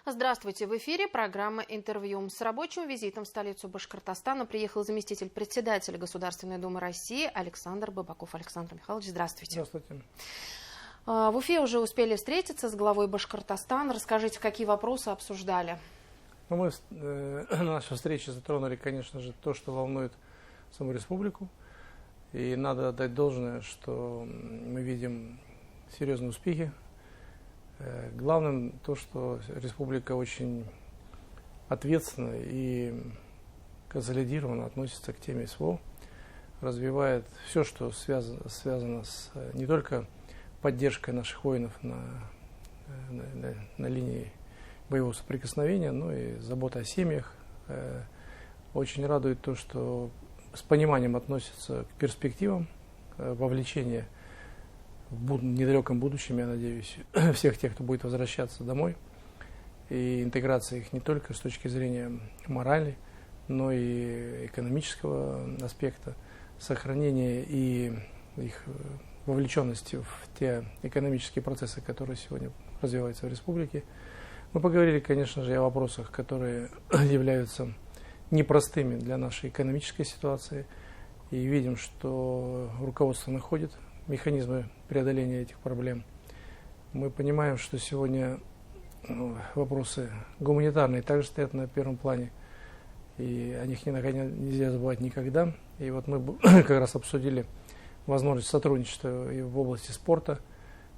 Здравствуйте! В эфире программа «Интервью». С рабочим визитом в столицу Башкортостана приехал заместитель председателя Государственной Думы России Александр Бабаков. Александр Михайлович, здравствуйте. Здравствуйте. В Уфе уже успели встретиться с главой Башкортостана. Расскажите, какие вопросы обсуждали? Мы на нашей встрече затронули, конечно же, то, что волнует саму республику. И надо отдать должное, что мы видим серьезные успехи. Главным то, что республика очень ответственно и консолидированно относится к теме СВО, развивает все, что связано с не только поддержкой наших воинов на линии боевого соприкосновения, но и забота о семьях. Очень радует то, что с пониманием относятся к перспективам вовлечения в недалеком будущем, я надеюсь, всех тех, кто будет возвращаться домой, и интеграция их не только с точки зрения морали, но и экономического аспекта, сохранения и их вовлеченности в те экономические процессы, которые сегодня развиваются в республике. Мы поговорили, конечно же, и о вопросах, которые являются непростыми для нашей экономической ситуации, и видим, что руководство находит механизмы преодоления этих проблем. Мы понимаем, что сегодня вопросы гуманитарные также стоят на первом плане, и о них нельзя забывать никогда. И вот мы как раз обсудили возможность сотрудничества и в области спорта.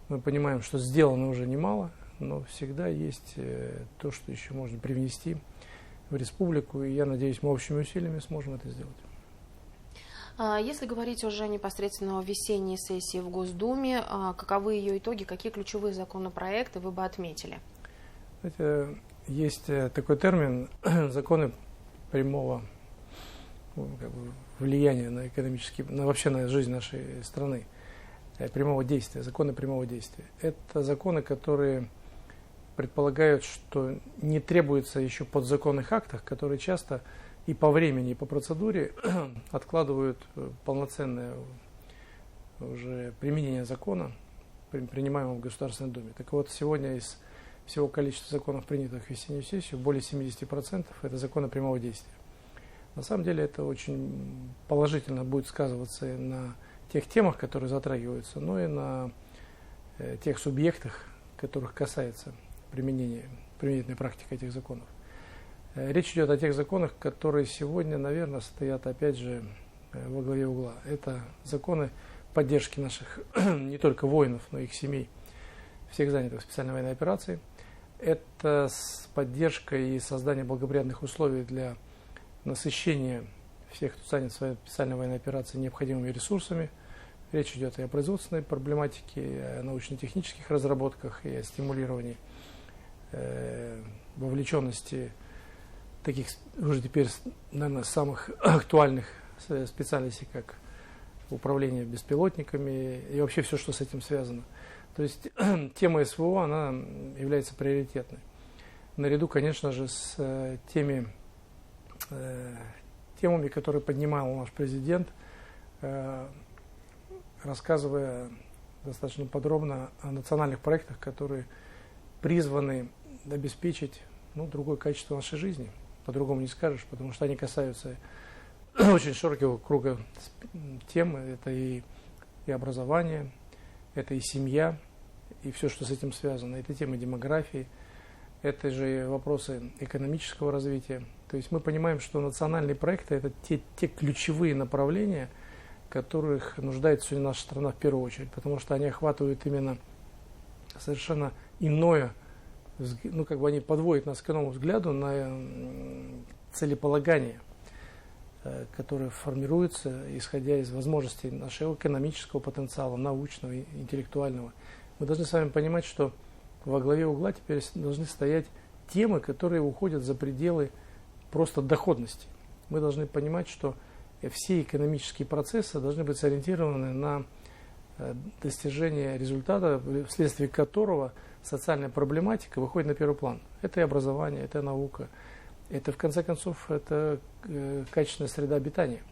Мы понимаем, что сделано уже немало, но всегда есть то, что еще можно привнести в республику, и я надеюсь, мы общими усилиями сможем это сделать. Если говорить уже непосредственно о весенней сессии в Госдуме, каковы ее итоги, какие ключевые законопроекты вы бы отметили? Знаете, есть такой термин законы прямого влияния на вообще на жизнь нашей страны, прямого действия, законы прямого действия. Это законы, которые предполагают, что не требуется еще подзаконных актов, которые часто и по времени, и по процедуре откладывают полноценное уже применение закона, принимаемого в Государственной Думе. Так вот, сегодня из всего количества законов, принятых в весеннюю сессию, более 70% это законы прямого действия. На самом деле это очень положительно будет сказываться и на тех темах, которые затрагиваются, но и на тех субъектах, которых касается применительной практики этих законов. Речь идет о тех законах, которые сегодня, наверное, стоят, опять же, во главе угла. Это законы поддержки наших не только воинов, но и их семей, всех занятых в специальной военной операции. Это поддержка и создание благоприятных условий для насыщения всех, кто занят в своей специальной военной операции, необходимыми ресурсами. Речь идет и о производственной проблематике, и о научно-технических разработках, и о стимулировании вовлеченности таких уже теперь, наверное, самых актуальных специальностей, как управление беспилотниками и вообще все, что с этим связано. То есть тема СВО, она является приоритетной. Наряду, конечно же, с темами, которые поднимал наш президент, рассказывая достаточно подробно о национальных проектах, которые призваны обеспечить другое качество нашей жизни. По-другому не скажешь, потому что они касаются очень широкого круга тем. Это и образование, это и семья, и все, что с этим связано. Это темы демографии, это же вопросы экономического развития. То есть мы понимаем, что национальные проекты – это те ключевые направления, которых нуждается сегодня наша страна в первую очередь, потому что они охватывают именно совершенно иное, они подводят нас к иному взгляду на целеполагание, которое формируется, исходя из возможностей нашего экономического потенциала, научного, интеллектуального. Мы должны с вами понимать, что во главе угла теперь должны стоять темы, которые уходят за пределы просто доходности. Мы должны понимать, что все экономические процессы должны быть сориентированы на достижение результата, вследствие которого социальная проблематика выходит на первый план. Это и образование, это и наука, это, в конце концов, это качественная среда обитания,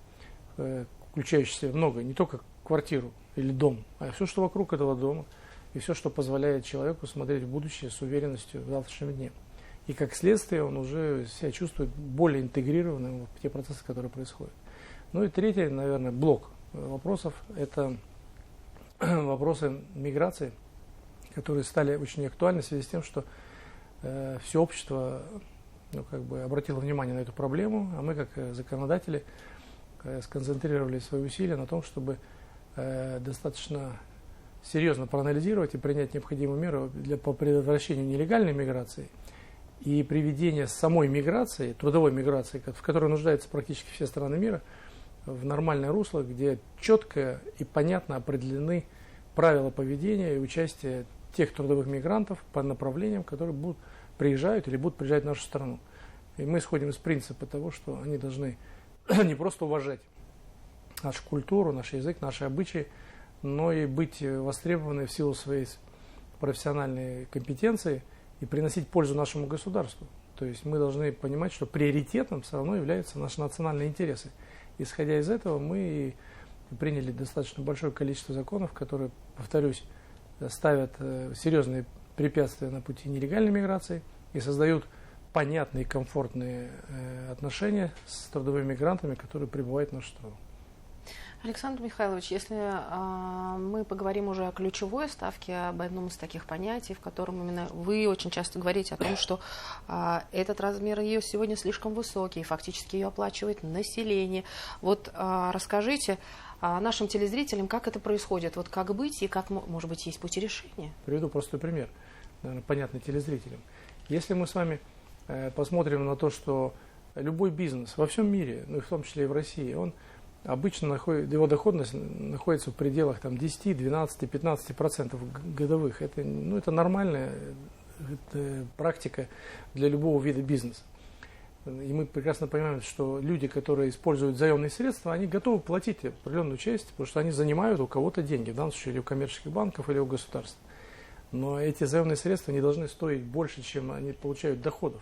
включающая много, не только квартиру или дом, а все, что вокруг этого дома, и все, что позволяет человеку смотреть в будущее с уверенностью в завтрашнем дне. И как следствие он уже себя чувствует более интегрированным в те процессы, которые происходят. Ну и третий, наверное, блок вопросов – это вопросы миграции, которые стали очень актуальны в связи с тем, что все общество обратило внимание на эту проблему, а мы, как законодатели, сконцентрировали свои усилия на том, чтобы достаточно серьезно проанализировать и принять необходимые меры по предотвращению нелегальной миграции и приведения самой миграции, трудовой миграции, в которой нуждаются практически все страны мира, в нормальное русло, где четко и понятно определены правила поведения и участия тех трудовых мигрантов по направлениям, которые приезжают или будут приезжать в нашу страну. И мы исходим из принципа того, что они должны не просто уважать нашу культуру, наш язык, наши обычаи, но и быть востребованы в силу своей профессиональной компетенции и приносить пользу нашему государству. То есть мы должны понимать, что приоритетом все равно являются наши национальные интересы. Исходя из этого, мы приняли достаточно большое количество законов, которые, повторюсь, ставят серьезные препятствия на пути нелегальной миграции и создают понятные и комфортные отношения с трудовыми мигрантами, которые прибывают в нашу страну. Александр Михайлович, если мы поговорим уже о ключевой ставке, об одном из таких понятий, в котором именно вы очень часто говорите о том, что этот размер ее сегодня слишком высокий, и фактически ее оплачивает население. Вот расскажите нашим телезрителям, как это происходит, вот как быть и как, может быть, есть пути решения? Приведу простой пример, наверное, понятный телезрителям. Если мы с вами посмотрим на то, что любой бизнес во всем мире, ну и в том числе и в России, он обычно его доходность находится в пределах 10, 12, 15% годовых. Это нормальная практика для любого вида бизнеса. И мы прекрасно понимаем, что люди, которые используют заемные средства, они готовы платить определенную часть, потому что они занимают у кого-то деньги, в данном случае или у коммерческих банков, или у государства. Но эти заемные средства не должны стоить больше, чем они получают доходов.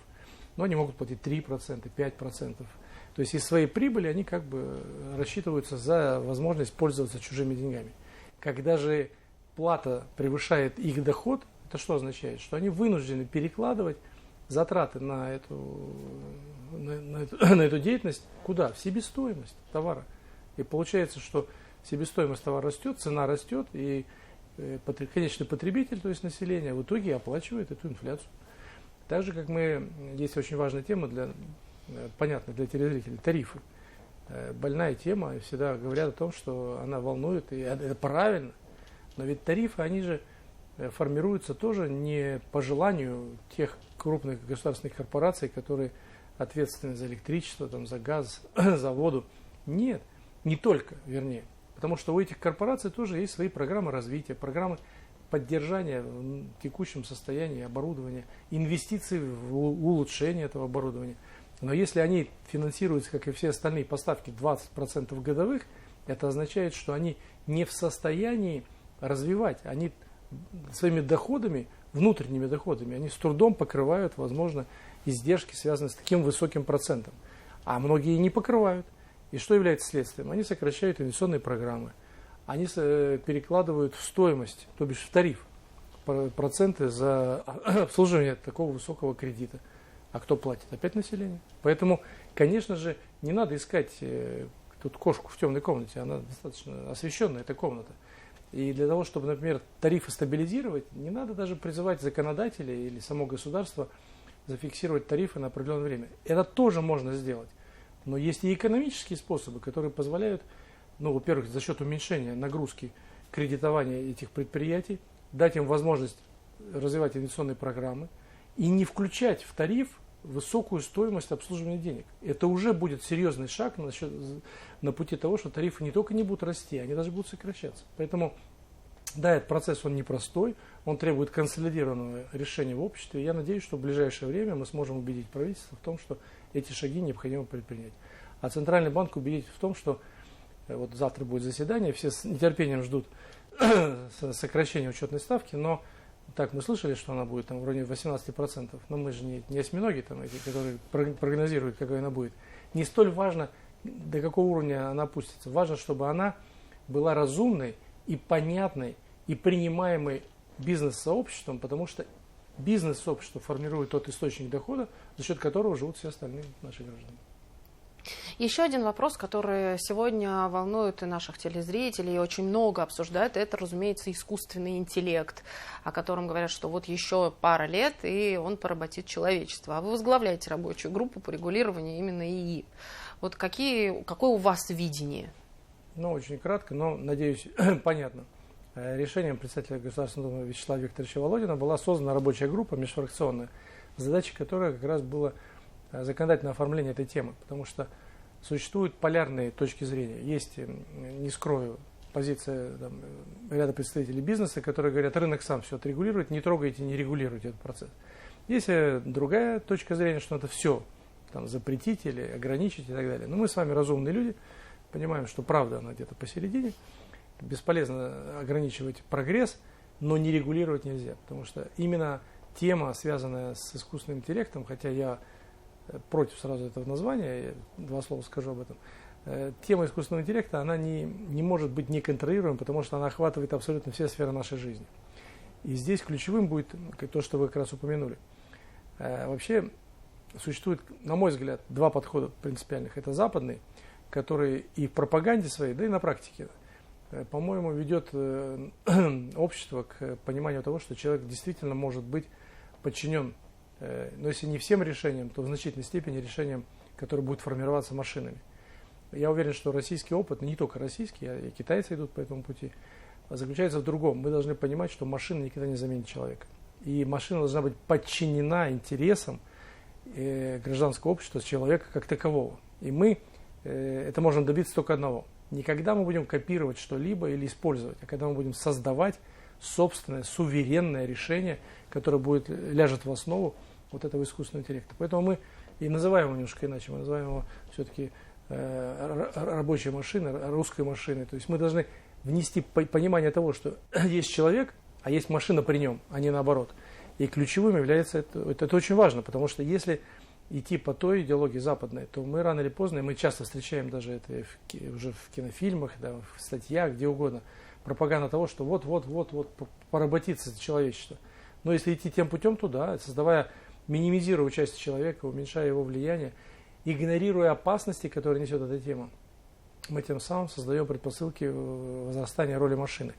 Но они могут платить 3%, 5%. То есть из своей прибыли они рассчитываются за возможность пользоваться чужими деньгами. Когда же плата превышает их доход, это что означает? Что они вынуждены перекладывать затраты на эту деятельность куда? В себестоимость товара. И получается, что себестоимость товара растет, цена растет, и конечный потребитель, то есть население, в итоге оплачивает эту инфляцию. Так же, как есть очень важная тема понятно для телезрителей, тарифы. Больная тема, всегда говорят о том, что она волнует, и это правильно. Но ведь тарифы, они же формируются тоже не по желанию тех крупных государственных корпораций, которые ответственны за электричество, за газ, за воду. Нет, не только, вернее. Потому что у этих корпораций тоже есть свои программы развития, программы поддержания в текущем состоянии оборудования, инвестиции в улучшение этого оборудования. Но если они финансируются, как и все остальные поставки, 20% годовых, это означает, что они не в состоянии развивать. Они своими доходами, внутренними доходами, они с трудом покрывают, возможно, издержки, связанные с таким высоким процентом. А многие не покрывают. И что является следствием? Они сокращают инвестиционные программы. Они перекладывают в стоимость, то бишь в тариф, проценты за обслуживание такого высокого кредита. А кто платит? Опять население. Поэтому, конечно же, не надо искать тут кошку в темной комнате. Она достаточно освещенная, эта комната. И для того, чтобы, например, тарифы стабилизировать, не надо даже призывать законодателей или само государство зафиксировать тарифы на определенное время. Это тоже можно сделать. Но есть и экономические способы, которые позволяют, во-первых, за счет уменьшения нагрузки кредитования этих предприятий, дать им возможность развивать инвестиционные программы и не включать в тариф высокую стоимость обслуживания денег. Это уже будет серьезный шаг на пути того, что тарифы не только не будут расти, они даже будут сокращаться. Поэтому, да, этот процесс, он непростой, он требует консолидированного решения в обществе. И я надеюсь, что в ближайшее время мы сможем убедить правительство в том, что эти шаги необходимо предпринять. А Центральный банк убедить в том, что вот завтра будет заседание, все с нетерпением ждут сокращения учетной ставки, но так мы слышали, что она будет в районе 18%, но мы же не осьминоги, которые прогнозируют, какой она будет. Не столь важно, до какого уровня она опустится. Важно, чтобы она была разумной и понятной, и принимаемой бизнес-сообществом, потому что бизнес-сообщество формирует тот источник дохода, за счет которого живут все остальные наши граждане. Еще один вопрос, который сегодня волнует и наших телезрителей, и очень много обсуждают, это, разумеется, искусственный интеллект, о котором говорят, что вот еще пара лет, и он поработит человечество. А вы возглавляете рабочую группу по регулированию именно ИИ. Вот какое у вас видение? Ну, очень кратко, но, надеюсь, понятно. Решением председателя Государственной Думы Вячеслава Викторовича Володина была создана рабочая группа межфракционная, задача которой как раз было законодательное оформление этой темы, потому что существуют полярные точки зрения. Есть, не скрою, позиция ряда представителей бизнеса, которые говорят, рынок сам все отрегулирует, не трогайте, не регулируйте этот процесс. Есть другая точка зрения, что надо все запретить или ограничить и так далее. Но мы с вами разумные люди, понимаем, что правда она где-то посередине. Бесполезно ограничивать прогресс, но не регулировать нельзя, потому что именно тема, связанная с искусственным интеллектом, хотя я против сразу этого названия, я два слова скажу об этом, тема искусственного интеллекта, она не может быть неконтролируемой, потому что она охватывает абсолютно все сферы нашей жизни. И здесь ключевым будет то, что вы как раз упомянули. Вообще существует, на мой взгляд, два подхода принципиальных. Это западный, который и в пропаганде своей, да и на практике, по-моему, ведет общество к пониманию того, что человек действительно может быть подчинен, но если не всем решениям, то в значительной степени решениям, которые будут формироваться машинами. Я уверен, что российский опыт, не только российский, а и китайцы идут по этому пути, заключается в другом. Мы должны понимать, что машина никогда не заменит человека. И машина должна быть подчинена интересам гражданского общества, человека как такового. И мы это можем добиться только одного. Не когда мы будем копировать что-либо или использовать, а когда мы будем создавать собственное, суверенное решение, которое ляжет в основу вот этого искусственного интеллекта. Поэтому мы и называем его немножко иначе. Мы называем его все-таки рабочей машиной, русской машиной. То есть мы должны внести понимание того, что есть человек, а есть машина при нем, а не наоборот. И ключевым является это очень важно, потому что если идти по той идеологии западной, то мы рано или поздно, и мы часто встречаем даже это уже в кинофильмах, да, в статьях, где угодно, пропаганда того, что вот поработится человечество. Но если идти тем путем, то да, минимизируя участие человека, уменьшая его влияние, игнорируя опасности, которые несет эта тема, мы тем самым создаем предпосылки возрастания роли машины.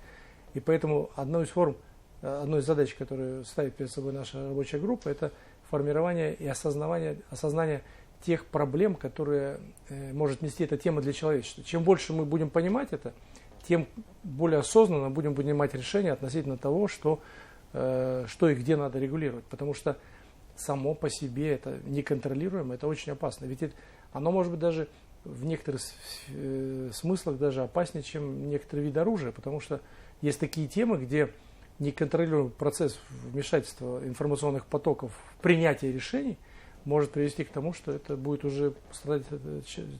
И поэтому одной из задач, которую ставит перед собой наша рабочая группа, это формирование и осознание тех проблем, которые может нести эта тема для человечества. Чем больше мы будем понимать это, тем более осознанно будем принимать решения относительно того, что и где надо регулировать. Потому что само по себе это неконтролируемо, это очень опасно. Ведь оно может быть даже в некоторых смыслах даже опаснее, чем некоторые виды оружия, потому что есть такие темы, где неконтролируемый процесс вмешательства информационных потоков в принятие решений может привести к тому, что это будет уже страдать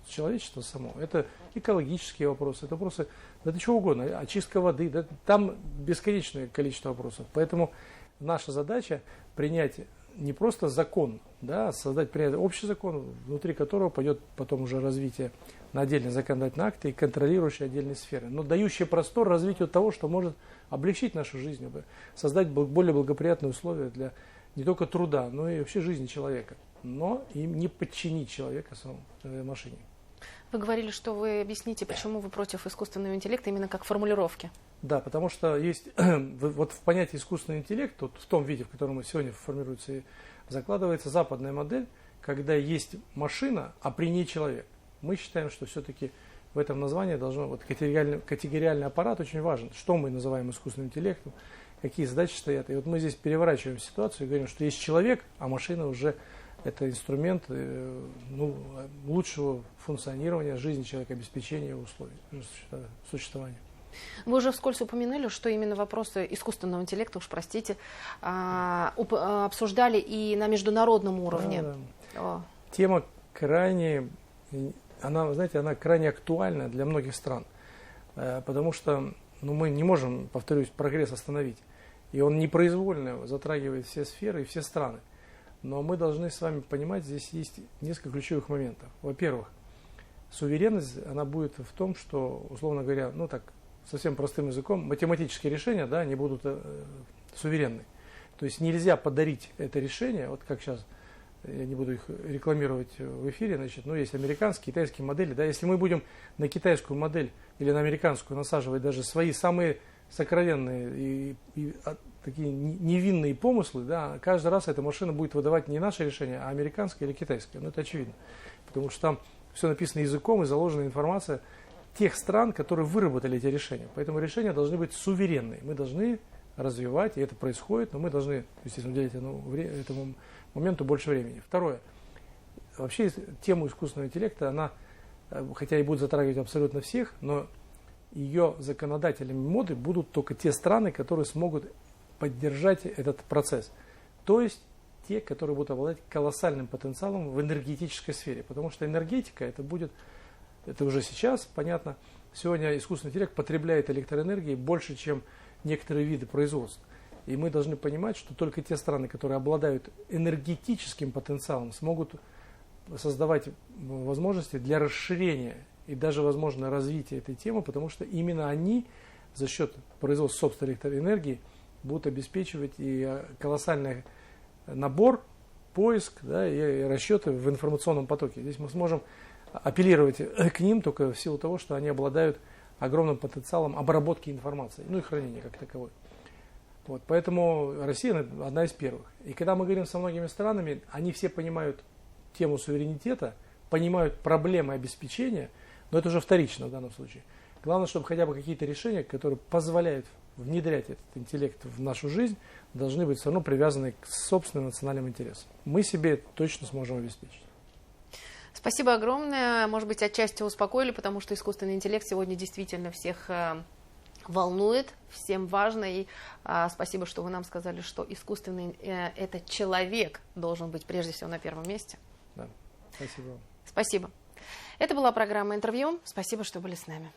человечество само. Это экологические вопросы, это вопросы, это чего угодно, очистка воды, да, там бесконечное количество вопросов. Поэтому наша задача принять не просто закон, да, а принять общий закон, внутри которого пойдет потом уже развитие на отдельные законодательные акты и контролирующие отдельные сферы, но дающие простор развитию того, что может облегчить нашу жизнь, создать более благоприятные условия для не только труда, но и вообще жизни человека, но и не подчинить человека самому машине. Вы говорили, что вы объясните, почему вы против искусственного интеллекта именно как формулировки. Да, потому что есть вот в понятии искусственный интеллект, вот в том виде, в котором он сегодня формируется и закладывается западная модель, когда есть машина, а при ней человек. Мы считаем, что все-таки в этом названии должно категориальный аппарат очень важен. Что мы называем искусственным интеллектом, какие задачи стоят. И вот мы здесь переворачиваем ситуацию и говорим, что есть человек, а машина уже это инструмент лучшего функционирования жизни человека, обеспечения его условий существования. Вы уже вскользь упомянули, что именно вопросы искусственного интеллекта, уж простите, обсуждали и на международном уровне. Да. Тема крайне, она крайне актуальна для многих стран, потому что мы не можем, повторюсь, прогресс остановить. И он непроизвольно затрагивает все сферы и все страны. Но мы должны с вами понимать, здесь есть несколько ключевых моментов. Во-первых, суверенность, она будет в том, что, условно говоря, совсем простым языком, математические решения, да, они будут суверенны. То есть нельзя подарить это решение, вот как сейчас, я не буду их рекламировать в эфире, значит, но есть американские, китайские модели, да, если мы будем на китайскую модель или на американскую насаживать даже свои самые сокровенные и такие невинные помыслы, да, каждый раз эта машина будет выдавать не наше решение, а американское или китайское, ну это очевидно, потому что там все написано языком и заложена информация тех стран, которые выработали эти решения, поэтому решения должны быть суверенные, мы должны развивать, и это происходит, но мы должны, естественно, уделять этому моменту больше времени. Второе. Вообще тему искусственного интеллекта, она, хотя и будет затрагивать абсолютно всех, но ее законодателями моды будут только те страны, которые смогут поддержать этот процесс. То есть те, которые будут обладать колоссальным потенциалом в энергетической сфере. Потому что энергетика, это уже сейчас, понятно, сегодня искусственный интеллект потребляет электроэнергии больше, чем некоторые виды производства. И мы должны понимать, что только те страны, которые обладают энергетическим потенциалом, смогут создавать возможности для расширения и даже, возможно, развития этой темы, потому что именно они за счет производства собственной электроэнергии будут обеспечивать и колоссальный набор, поиск, да, и расчеты в информационном потоке. Здесь мы сможем апеллировать к ним только в силу того, что они обладают огромным потенциалом обработки информации, ну и хранения как таковой. Вот, поэтому Россия одна из первых. И когда мы говорим со многими странами, они все понимают тему суверенитета, понимают проблемы обеспечения, но это уже вторично в данном случае. Главное, чтобы хотя бы какие-то решения, которые позволяют внедрять этот интеллект в нашу жизнь, должны быть все равно привязаны к собственным национальным интересам. Мы себе это точно сможем обеспечить. Спасибо огромное. Может быть, отчасти успокоили, потому что искусственный интеллект сегодня действительно всех волнует, всем важно. И спасибо, что вы нам сказали, что искусственный это человек должен быть прежде всего на первом месте. Да, спасибо вам. Спасибо. Это была программа «Интервью». Спасибо, что были с нами.